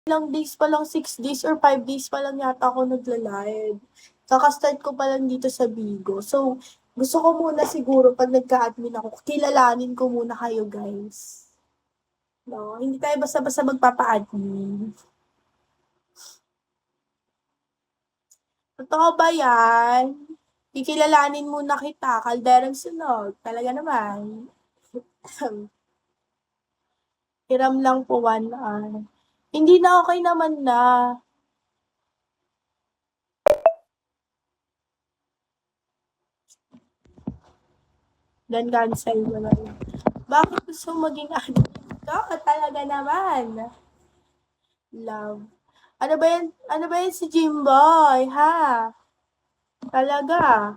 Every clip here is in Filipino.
ilang days pa lang, 6 days or 5 days pa lang yata ako nagla-live. Kaka-start ko pa lang dito sa Bigo. So, gusto ko muna siguro pag nagka-admin ako, kilalanin ko muna kayo guys. No, hindi tayo basta-basta magpapa-admin. Totoo ba yan? Kikilalanin muna kita, kalderang sunog. Talaga naman. Hiram lang po 1 hour. Hindi na, okay naman na. Then cancel mo na yun. Bakit gusto maging admin ka? Talaga naman. Love. Ano ba yan si Jimboy, ha? Talaga.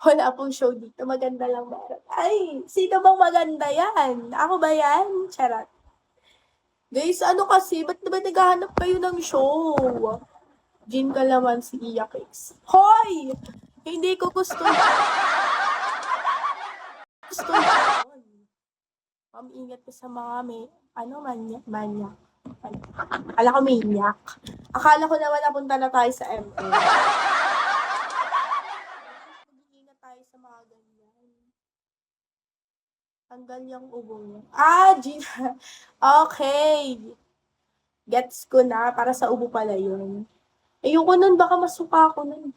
Wala pong show dito. Maganda lang meron. Ay, sino bang maganda yan? Ako ba yan? Charot. Guys, ano kasi, ba't ba naghahanap kayo ng show? Jean Calaman si Iya Cakes. Hoy! Hindi ko gusto yun. Ingat ko sa mga manyak. Akala ko maniac. Akala ko naman napunta na tayo sa ML. Mag-iingat tayo sa mga ganyan. Tanggal yung ubo niya. Gina. Okay. Gets ko na. Para sa ubo pala yun. Ayoko nun. Baka masuka ako nun.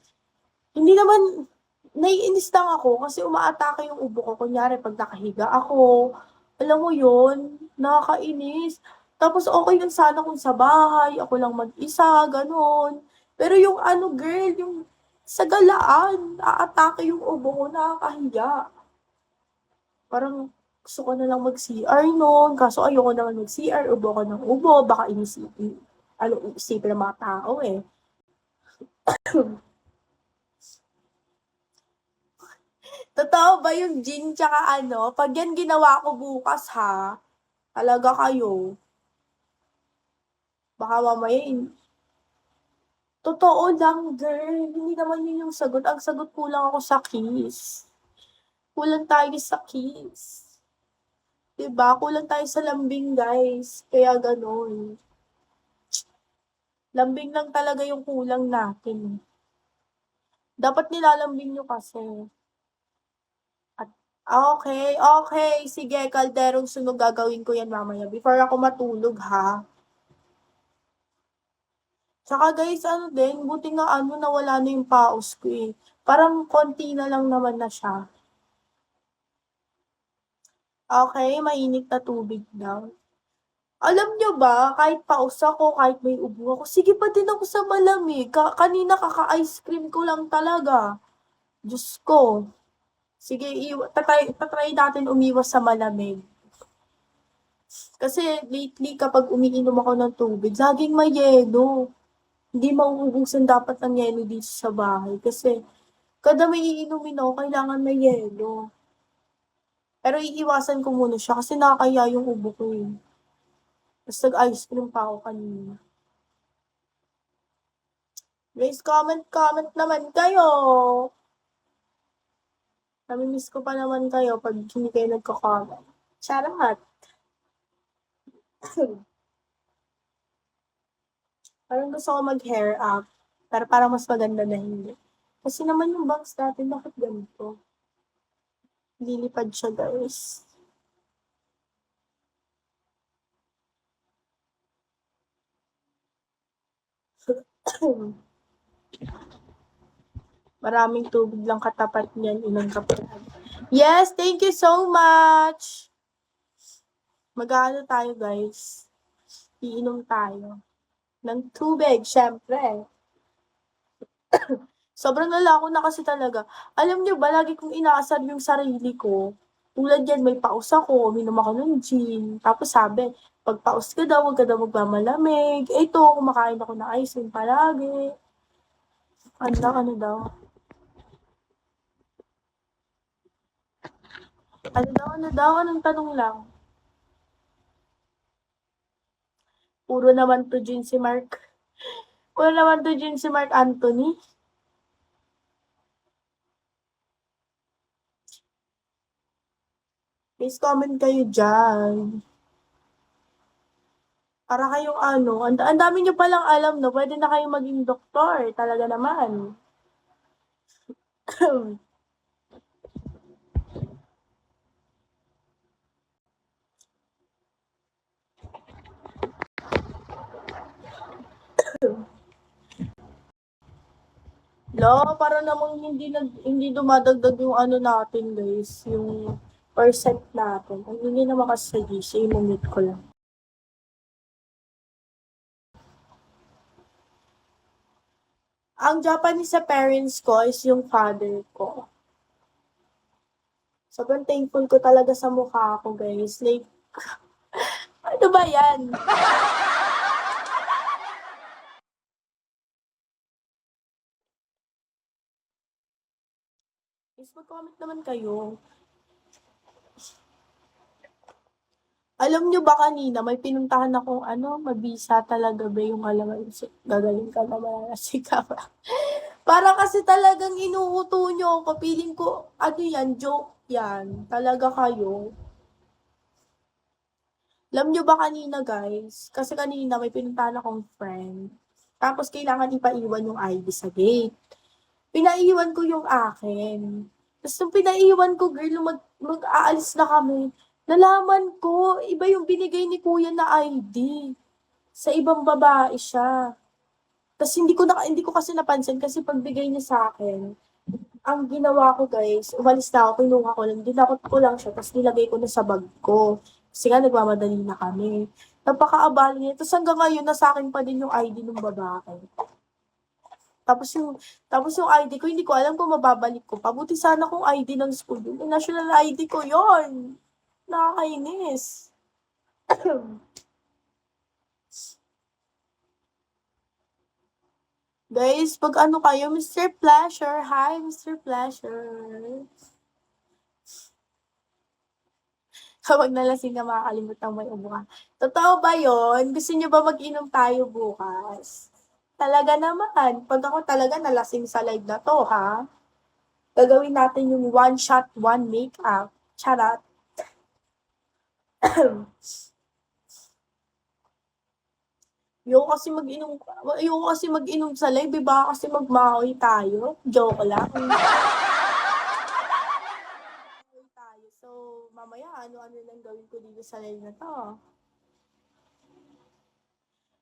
Hindi naman, naiinis lang ako kasi umaatake yung ubo ko. Kunyari, pag nakahiga ako, alam mo yun, nakakainis. Tapos okay lang sana kung sa bahay, ako lang mag-isa, ganun. Pero yung ano, girl, yung sa galaan, aatake yung ubo ko, nakakahiya. Parang gusto ko na lang mag-CR noon, kaso ayoko naman mag-CR, ubo ko ng ubo, baka inisipin ng mga tao eh. Totoo ba yung gin tsaka ano? Pag yan ginawa ko bukas ha, talaga kayo. Baka mamaya, totoo lang girl, hindi naman yun yung sagot. Ang sagot kulang ako sa kiss. Kulang tayo sa kiss. Diba? Kulang tayo sa lambing guys. Kaya ganon. Lambing lang talaga yung kulang natin. Dapat nilalambing nyo kasi. Okay. Sige, kalderong sunog gagawin ko yan mamaya. Before ako matulog, ha? Tsaka guys, ano din, buti nga ano, nawala na yung paos ko eh. Parang konti na lang naman na siya. Okay, mainit na tubig daw. Alam nyo ba, kahit paos ako, kahit may ubo ako, sige pa din ako sa malamig. Kanina kaka-ice cream ko lang talaga. Diyos ko. Sige, tatry natin umiwas sa malamig. Kasi lately, kapag umiinom ako ng tubig, laging may yelo. Hindi mauubusan dapat ng yelo dito sa bahay. Kasi, kada may iinumin ako, kailangan may yelo. Pero iiwasan ko muna siya kasi nakakaya yung ubo ko eh. Tapos nag-ice cream pa ako kanina. Guys, comment naman kayo. Namimiss ko pa naman kayo pag hindi kayo nagko-comment. Charot. Parang gusto ko mag-hair up. Pero parang mas maganda na hindi. Kasi naman yung bangs natin, bakit ganito? Lilipad siya, guys. Maraming tubig lang katapat niyan, inang kapatid. Yes, thank you so much! Mag-ano tayo, guys? Iinom tayo. Ng tubig, syempre. Sobrang lalako na kasi talaga. Alam niyo ba, lagi kong inaasar yung sarili ko. Tulad yan, may paus ako, uminom ako ng gin. Tapos sabi, pag paus ka daw, huwag ka daw magmamalamig. Ito, kumakain ako ng ice cream palagi. Ano daw? Ano daw? Anong tanong lang? Puro naman to gin si Mark. Wala naman to dyan si Mark Anthony. Please comment kayo dyan. Para kayong ano, ang dami nyo palang alam, no? Pwede na kayong maging doktor. Talaga naman. Para namang hindi dumadagdag yung ano natin, guys, yung percent natin. Hindi naman kasi sa GC, minute ko lang. Ang Japanese sa parents ko is yung father ko. Sobrang thankful ko talaga sa mukha ko, guys. Like, ano ba yan? Please mag-comment naman kayo. Alam nyo ba kanina, may pinuntahan akong mabisa talaga ba yung alaman? Gagaling ka naman si Kama. Para kasi talagang inuuto nyo ako. Piling ko, ano yan, joke yan. Talaga kayo. Alam nyo ba kanina, guys? Kasi kanina may pinuntahan akong friend. Tapos kailangan ipaiwan yung ID sa gate. Pinaiwan ko yung akin. Tapos nung pinaiwan ko, girl, mag-aalis na kami, nalaman ko, iba yung binigay ni kuya na ID. Sa ibang babae siya. Tapos hindi ko kasi napansin kasi pagbigay niya sa akin, ang ginawa ko, guys, umalis na ako, kinuha ko lang, dinakot ko lang siya, tapos nilagay ko na sa bag ko. Kasi nga, nagmamadali na kami. Napakaabala niya. Tapos hanggang ngayon, nasa akin pa din yung ID ng babae. Tapos yung ID ko, hindi ko alam kung mababalik ko. Pabuti sana kung ID ng school. Yung national ID ko yon. Nakakainis. Guys, pag ano kayo, Mr. Pleasure. Hi, Mr. Pleasure. Kapag nalasing ka, makakalimutan mo yung ubo. Totoo ba yon? Gusto niyo ba mag-inom tayo bukas? Talaga naman. Pag ako talaga nalasing sa live na to, ha? Gagawin natin yung one shot, one makeup. Charot. Ayoko kasi mag-inom sa live, iba kasi magmahoy tayo. Joke lang. Tayo. So, mamaya, ano-ano lang gawin ko dito sa live na to.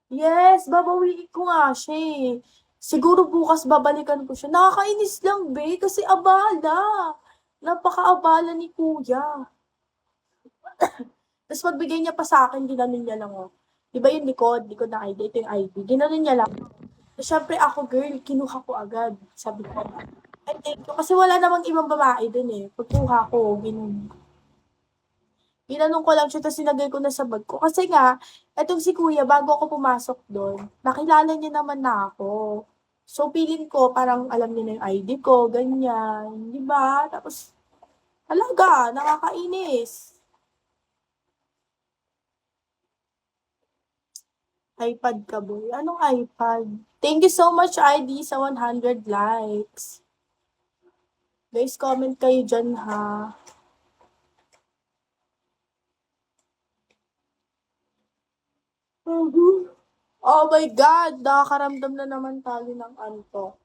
Yes, babawiin ko nga siya eh. Siguro bukas babalikan ko siya. Nakakainis lang, be, kasi abala. Napaka-abala ni kuya. Tapos magbigay niya pa sa akin, ginanon niya lang, oh. Diba yung likod na ID, ito yung ID. Ginanon niya lang. So, syempre ako, girl, kinuha ko agad. Sabi ko, ay, thank you. Kasi wala namang ibang babae dun eh. Pagkuha ko, ginanong ko lang siya, tapos sinagay ko na sa bag ko. Kasi nga, etong si kuya, bago ako pumasok doon, nakilala niya naman na ako. So, feeling ko, parang alam niya na yung ID ko, ganyan. Di ba? Tapos, talaga, nakakainis. iPad ka, boy. Anong iPad? Thank you so much, ID, sa 100 likes. Guys, comment kayo dyan, ha? Oh my God! Nakakaramdam na naman tayo ng antok.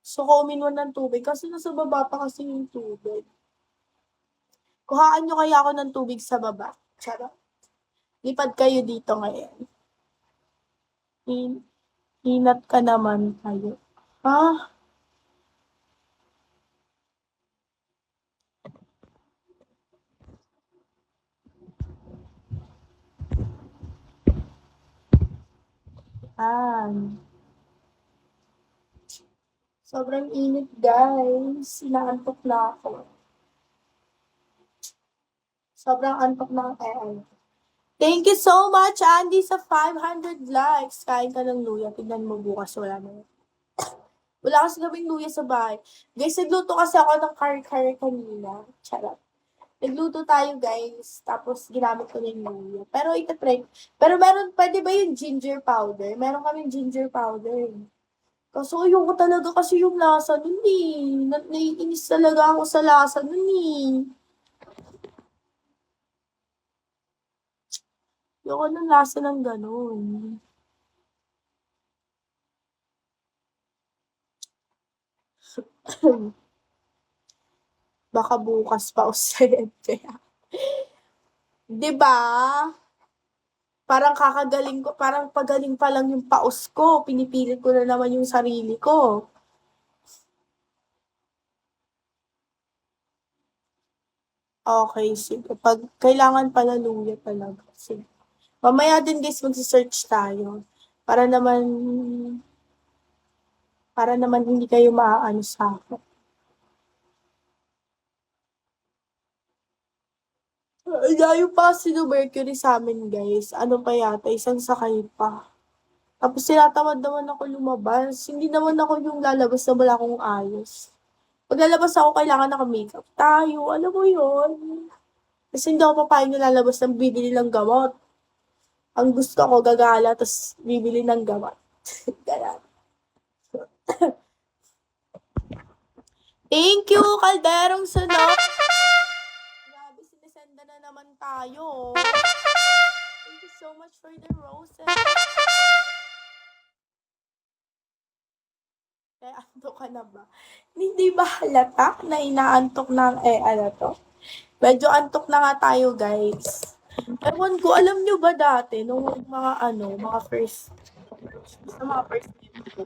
So, kumin mo ng tubig kasi nasa baba pa kasi yung tubig. Kuhaan nyo kaya ako ng tubig sa baba. Charot. Lipad kayo dito ngayon. Inat ka naman kayo. Ha? Yan. Sobrang init, guys. Inaantok na ako. Sobrang antok na ako. Thank you so much, Andy, sa 500 likes. Kain ka ng luya. Tignan mo bukas. Wala na. Wala kasi kaming luya sa bahay. Guys, nagluto kasi ako ng kare-kare kanina. Charot. Nagluto tayo, guys. Tapos, ginamit ko na yung luya. Pero, itatry. Pero, meron, pwede ba yung ginger powder? Meron kaming ginger powder. Kaso, ayoko talaga kasi yung lasa nun eh. Naiinis talaga ako sa lasa nun eh. Ayoko ng lasa ng ganun. Baka bukas pa ulit. Kaya, di ba? Parang kakagaling ko, parang pagaling pa lang yung paus ko. Pinipilit ko na naman yung sarili ko. Okay, sige. Pag kailangan pala luya talaga. Sige. Mamaya din guys, magsa-search tayo. Para naman, para naman hindi kayo maaano sa akin. Layo pa kasi ng Mercury sa amin guys. Ano pa yata, isang sakay pa. Tapos tinatamad naman ako lumabas. Hindi naman ako yung lalabas na wala akong ayos. Pag lalabas ako, kailangan naka-makeup tayo. Alam mo yon. Kasi hindi ako papayag na lalabas ng bibili ng gamot. Ang gusto ko, gagala, tapos bibili ng gamot. Ganun. Thank you, Kalderong Sunod! Grabe, sinisenda na naman tayo. Thank you so much for the roses. Kaya antok ka na ba? Hindi ba halata na inaantok ng, ano to? Medyo antok na nga tayo, guys. Ewan ko, alam nyo ba dati, nung mga sa mga first year ko,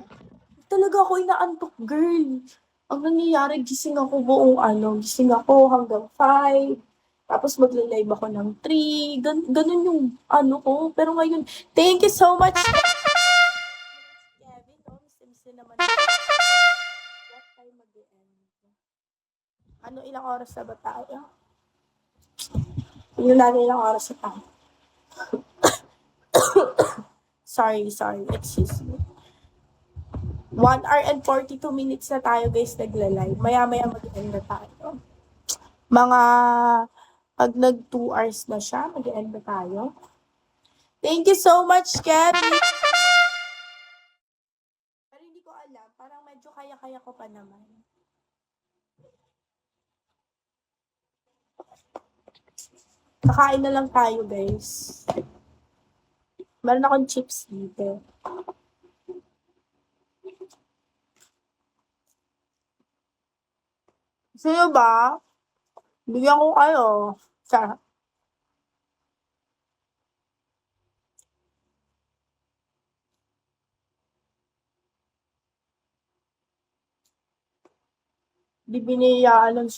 talaga ako inaantok, girl. Ang nangyayari, gising ako hanggang 5. Tapos magla-live ako ng 3. Ganun yung ko. Pero ngayon, thank you so much. Kevin, no? Miss naman. What time mag-end? Ilang oras na ba tayo? Tingnan natin ilang oras na tayo. Sorry. Excuse me. 1 hour and 42 minutes na tayo guys nagla-live. Maya-maya mag-end na tayo. Mga pag nag 2 hours na siya, mag-end na tayo. Thank you so much, Kevin! Pero hindi ko alam, parang medyo kaya-kaya ko pa naman. Kakain na lang tayo, guys. Meron akong chips dito. Gusto nyo ba? Bigyan ko kayo. Sarap. Di biniyaan ng